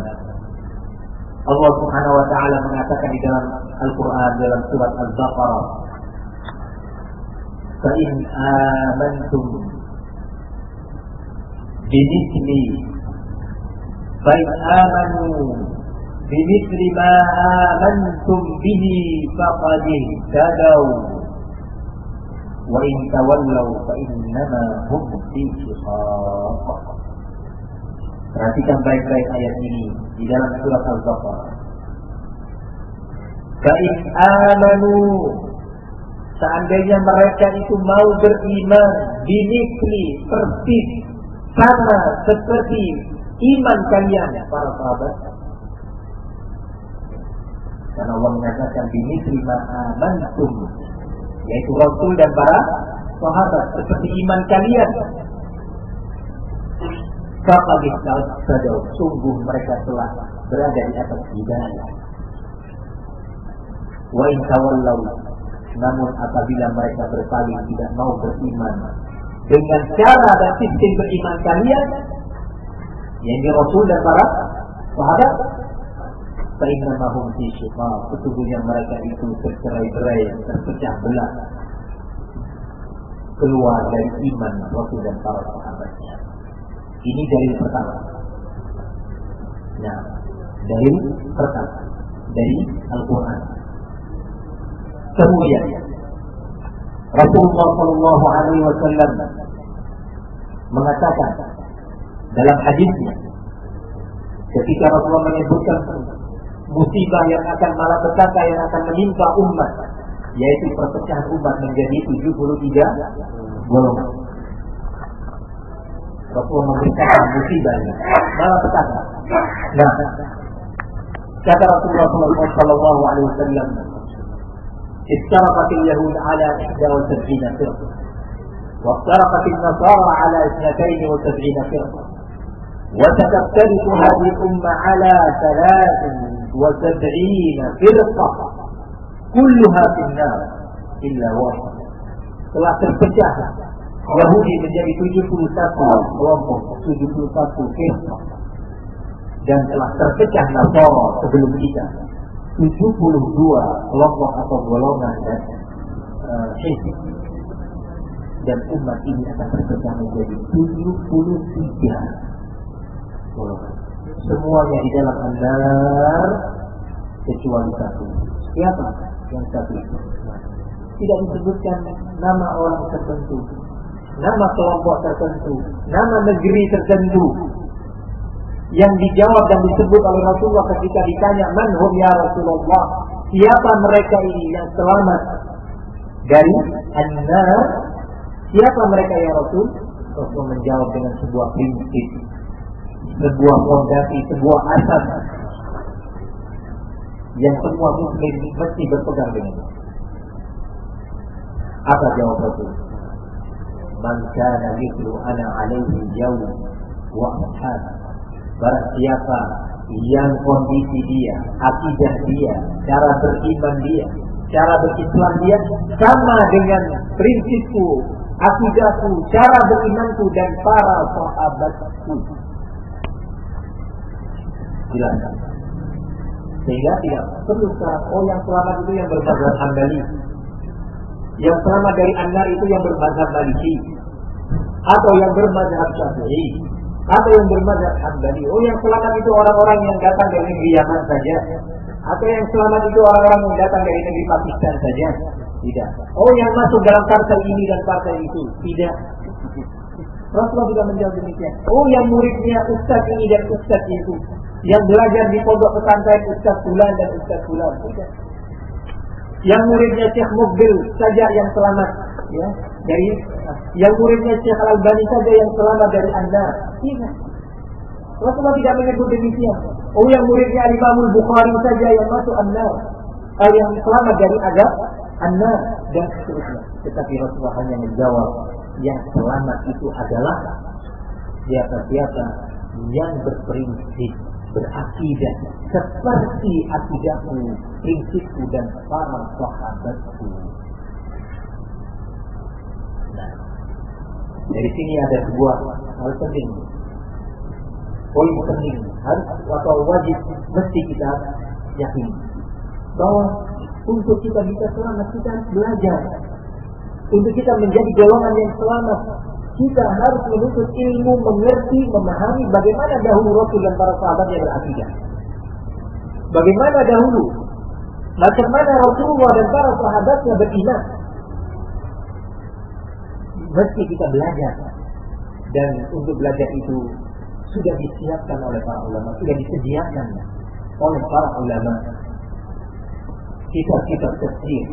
Allah Subhanahu Wa Taala mengatakan di dalam Al-Quran dalam surat Al-Baqarah, "Fa in amantum bimithli fa in amanu bimithli ma amantum bihi faqad ihtadaw wa in tawallaw fa innama hum fi shiqaq." Perhatikan baik-baik ayat ini di dalam surat Al-Baqarah. Fa in amanu, seandainya mereka itu mau beriman, bimithli, persis sama seperti iman kalian para sahabat. Dan Allah mengatakan bimithli ma amantum, yaitu Rasul dan para sahabat seperti iman kalian. Faqad ihtadaw, sungguh mereka telah berada di atas hidayah. Wa in tawallaw, namun apabila mereka berpaling tidak mau beriman dengan cara dan sistem beriman kalian, yang di Rasul dan para sahabat, fa innama hum fi shiqaq, sesungguhnya mereka itu tercerai-berai, terpecah belah, keluar dari iman Rasul dan para sahabatnya. Ini dalil pertama. Nah, dalil pertama dari Al-Quran. Kemudian Rasulullah Sallallahu Alaihi Wasallam mengatakan dalam hadisnya, ketika Rasulullah menyebutkan musibah yang akan malapetaka yang akan menimpa umat, yaitu perpecahan umat menjadi 73 golongan. Rasulullah memberitakan musibah ini, malapetaka. Nah, kata Rasulullah Sallallahu Alaihi Wasallam, افترقت اليهود على 71 فرقة وافترقت النصارى على 72 فرقة وستفترق هذه الأمة على 73 فرقة كلها في النار إلا واحدة. Telah terpecah Yahudi menjadi 71 kelompok, 71 firqah, dan telah terpecah Nasara sebelum kita 72 kelompok atau golongan dan hizb, dan umat ini akan terpecah menjadi 73 golongan, semuanya di dalam an-nar kecuali satu. Siapa yang satu itu? Tidak disebutkan nama orang tertentu, nama kelompok tertentu, nama negeri tertentu. Yang dijawab dan disebut oleh Rasulullah ketika ditanya, "Man hum ya Rasulullah?" Siapa mereka ini yang selamat dari an-nar? Siapa mereka ya Rasul? Rasul menjawab dengan sebuah prinsip, sebuah fondasi, sebuah asas yang semua muslim mesti berpegang dengannya. Apa jawab Rasul? "Man kana mithlu ana alaihi al-yawm wa ashabi." Barang siapa yang kondisi dia, akidah dia, cara beriman dia, cara berislam dia sama dengan prinsipku, akidahku, cara berimanku dan para sahabatku. Jelaskan. Sehingga tidak perlu sekarang, oh yang selamat itu yang bermazhab Hambali, yang selamat dari an-nar itu yang bermazhab Maliki, atau yang bermazhab Syafi'i, atau yang bermazhab Hambali. Oh yang selamat itu orang-orang yang datang dari negeri Yaman saja, atau yang selamat itu orang-orang yang datang dari negeri Pakistan saja. Tidak. Oh yang masuk dalam partai ini dan partai itu. Tidak. Rasulullah juga menjawab demikian. Oh, yang muridnya ustaz ini dan ustaz itu, yang belajar di pondok pesantren ustaz fulan dan ustaz fulan. Yang muridnya Syekh Mukbil saja yang selamat, ya, dari yang muridnya Syekh Al-Albani saja yang selamat dari An-Nar. Tidak. Rasulullah tidak menyebut demikian. Oh, yang muridnya Imam Bukhari saja yang masuk An-Nar, yang selamat dari azab An-Nar dan seterusnya. Tetapi Rasulullah hanya menjawab, yang selamat itu adalah siapa-siapa yang berprinsip, berakidah seperti akidahmu, prinsipku dan para sahabatku. Nah, dari sini ada sebuah hal penting, poin penting harus atau wajib mesti kita yakini bahwa untuk kita bisa selamat kita harus belajar. Untuk kita menjadi golongan yang selamat, kita harus menuntut ilmu, mengerti, memahami bagaimana dahulu Rasul dan para sahabatnya berakidah. Bagaimana dahulu, macam mana Rasulullah dan para sahabatnya beriman. Mesti kita belajar. Dan untuk belajar itu sudah disiapkan oleh para ulama, sudah disediakan oleh para ulama. Kitab-kitab tafsir,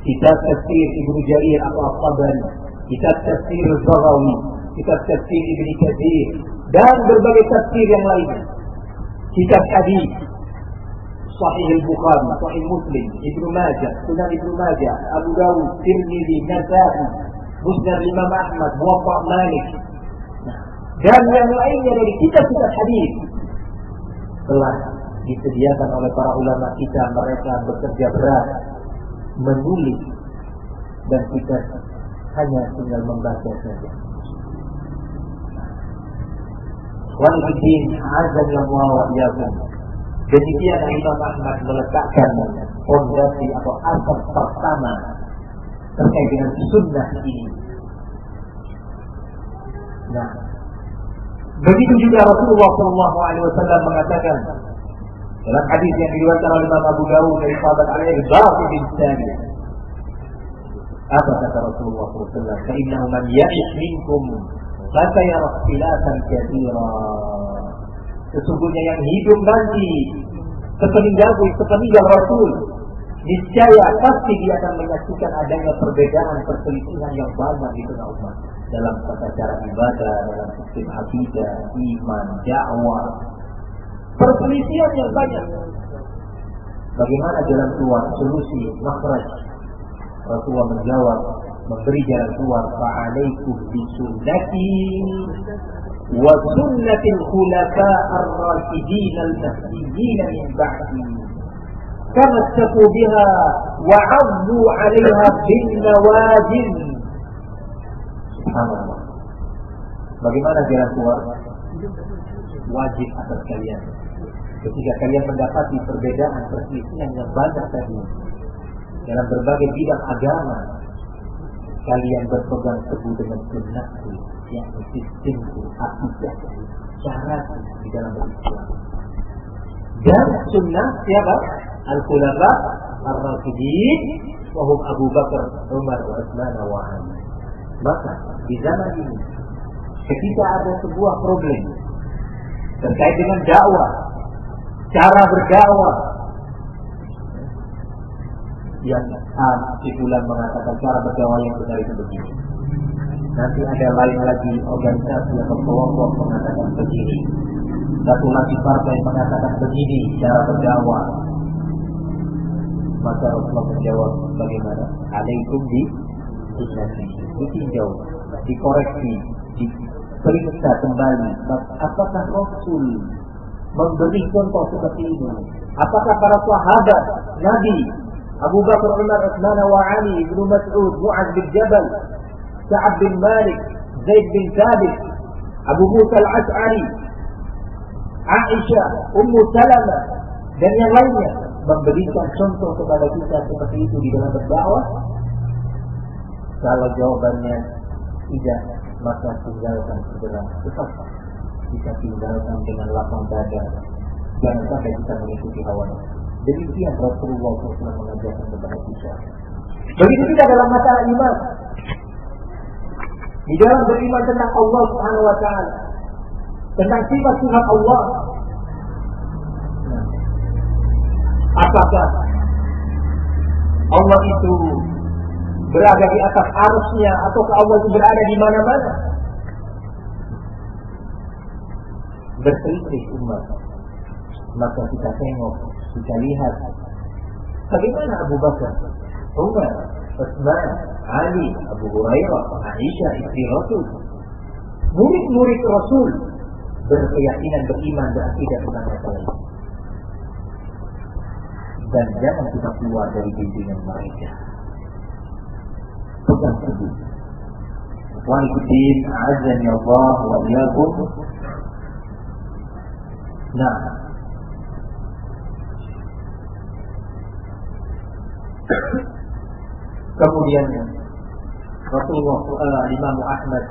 kitab tafsir Ibnu Jarir atau At-Tabari, kitab tafsir Al-Baghawi, kitab tafsir Ibnu Katsir, dan berbagai tafsir yang lainnya. Kitab hadis, Sahih Al-Bukhari, Sahih Muslim, Ibnu Majah, Sunan Ibnu Majah, Abu Dawud, Tirmidzi, Nasa'i, Musnad Imam Ahmad, Muwatta Malik, dan yang lainnya dari kitab-kitab hadis telah disediakan oleh para ulama kita. Mereka bekerja berat menulis dan kita hanya tinggal membaca saja. Walidin azan Allah wa iyyakum. Demikian Imam Ahmad meletakkan fondasi atau asas pertama terkait dengan sunnah ini. Nah, begitu juga Rasulullah SAW mengatakan dalam hadis yang diriwayatkan oleh Imam Abu Dawud dari sahabat Al-Irbad bin Sariyah. Apa kata Rasulullah SAW? Innahu man ya'ish minkum fasayara ikhtilafan katsira. Sesungguhnya yang hidup nanti sepeninggal Rasul, niscaya pasti dia akan menyaksikan adanya perbedaan, perselisihan yang banyak di tengah umat dalam tata cara ibadah, dalam sistem akidah, iman, dakwah. Perselisihan yang banyak. Bagaimana jalan keluar, solusi, makhraj? Rasulullah menjawab, memberi jalan keluar, fa'alaikum bisunnati wa sunnatil khulafa ar-rasyidin al-mahdiyyin min ba'di. Tamassaku biha wa 'addu 'alayha bin nawajid. Subhanallah. Bagaimana jalan keluar? Wajib atas kalian. Ketika kalian mendapati perbedaan, perselisihan yang banyak tadi dalam berbagai bidang agama, kalian berpegang teguh dengan sunnahku, yang sistemku, akidah, cara di dalam berislam. Dan sunnah siapa? Al-Khulafa Ar-Rasyidin, wahum Abu Bakar, Umar, Utsman, wa Ali. Maka di zaman ini, ketika ada sebuah problem terkait dengan dakwah, cara berdakwah, yang si bulan mengatakan cara berdakwah yang benar itu begini. Nanti ada lain lagi organisasi atau kelompok mengatakan begini. Satu lagi partai mengatakan begini cara berdakwah. Maka Rasulullah menjawab bagaimana? Alaikum bi sunnati. Ditinjau, dikoreksi, diperiksa kembali. Apakah Rasul memberi contoh seperti ini? Apakah para sahabat Nabi Abu Bakar, Umar, Utsman, wa Ali, Ibnu Mas'ud, Mu'adz bin Jabal, Sa'ad bin Malik, Zaid bin Thabit, Abu Musa al-Ash'ari, Aisyah, Ummu Salamah, dan yang lainnya memberikan contoh kepada kita seperti itu di dalam berdakwah? Kalau jawabannya tidak, maka tinggalkan segera. Tetap kita tinggalkan dengan lapang dada. Jangan sampai kita mengikuti hawa nafsu. Demikian Rasulullah SAW mengajarkan kepada kita. Begitu juga dalam masalah iman. di dalam beriman tentang Allah Subhanahu wa taala, tentang sifat-sifat Allah. Apakah Allah itu berada di atas arsy-Nya ataukah Allah itu berada di mana-mana? Berselisih umat. Maka kita tengok, kita lihat bagaimana Abu Bakar, Umar, Utsman, Ali, Abu Hurairah, Aisyah istri Rasul, murid-murid Rasul berkeyakinan, beriman, berakidah tentang masalah ini. Dan jangan kita keluar dari bimbingan mereka. Pegang teguh. Waliddin, a'azzani Allah wa iyyakum. Nah, kemudian Rasulullah Imam Ahmad,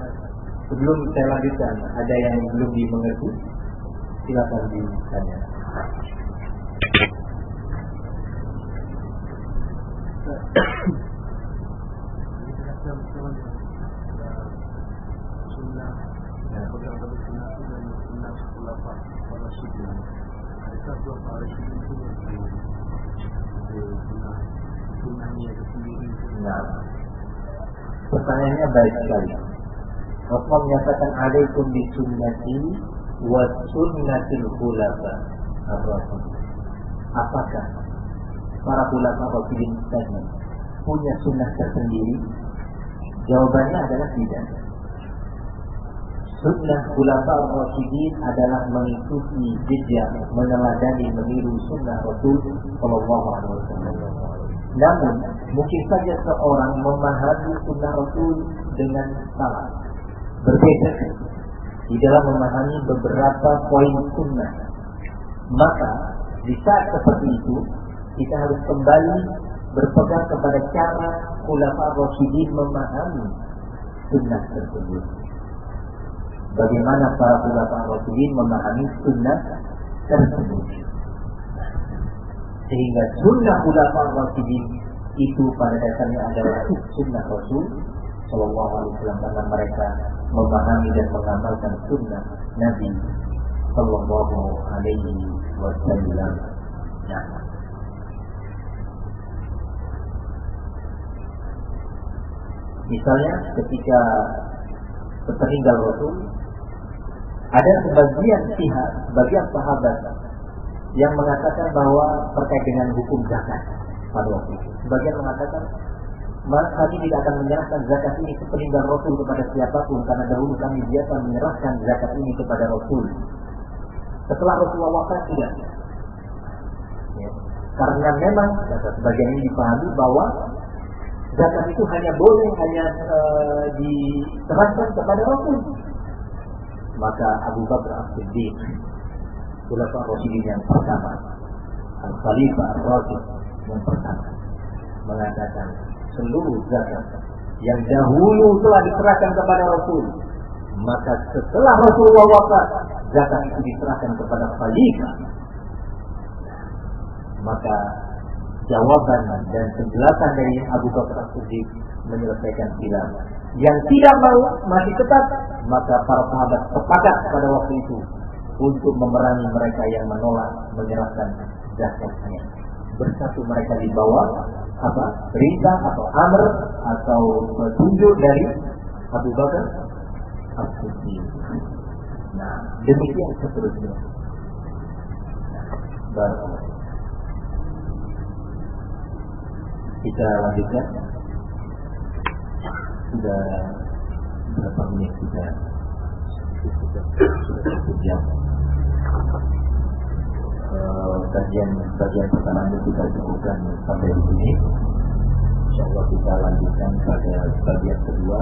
sebelum saya lanjutkan, ada yang belum dimengerti, silakan ditanya. Nah, pertanyaannya baik sekali. Rasulullah menyatakan alaikum bi sunnati wa sunnatil khulafa ar-rasyidin. Apakah para khulafa ar-rasyidin tadi punya sunnah tersendiri? Jawabannya adalah tidak. Sunnah khulafa ar-rasyidin adalah mengikuti jejak, meneladani, meniru sunnah Rasul sallallahu alaihi wasallam. Namun mungkin saja seorang memahami sunnah Rasul dengan salah, berbeda di dalam memahami beberapa poin sunnah. Maka di saat seperti itu kita harus kembali berpegang kepada cara khulafa ar-rasyidin memahami sunnah tersebut. Bagaimana para khulafa ar-rasyidin memahami sunnah tersebut, sehingga sunnah khulafa ar-rasyidin itu pada dasarnya adalah sunnah Rasul sallallahu alaihi wasallam, karena mereka memahami dan mengamalkan sunnah Nabi sallallahu alaihi wasallam. Nah, misalnya ketika sepeninggal Rasul, ada sebagian pihak, sebagian sahabat yang mengatakan bahwa terkait dengan hukum zakat pada waktu itu, sebagian mengatakan kami tidak akan menyerahkan zakat ini sepeninggal Rasul kepada siapapun, karena dahulu kami biasa menyerahkan zakat ini kepada Rasul. Setelah Rasulullah wafat tidak. Ya. Karena memang kata sebagian ini dipahami bahwa zakat itu hanya boleh diserahkan kepada Rasul. Maka Abu Bakar As-Siddiq, khulafa ar-rasyidin yang pertama, Al-Khalifah ar-Rasyid yang pertama, mengatakan seluruh zakat yang dahulu telah diserahkan kepada Rasul, maka setelah Rasulullah wafat, zakat itu diserahkan kepada Khalifah. Maka jawaban dan penjelasan dari Abu Bakar As-Siddiq menyelesaikan khilaf. Yang tidak mau masih tetap, maka para sahabat sepakat pada waktu itu untuk memerangi mereka yang menolak menyerahkan zakatnya. Bersatu mereka di bawah perintah atau amr atau petunjuk dari Abu Bakar As-Siddiq. Nah, demikian seterusnya. Baru kita lanjutkan. Sudah berapa menit kita? Sudah 1 jam. Bagian pertama itu kita cukupkan sampai di sini. Insyaallah kita lanjutkan pada bagian kedua.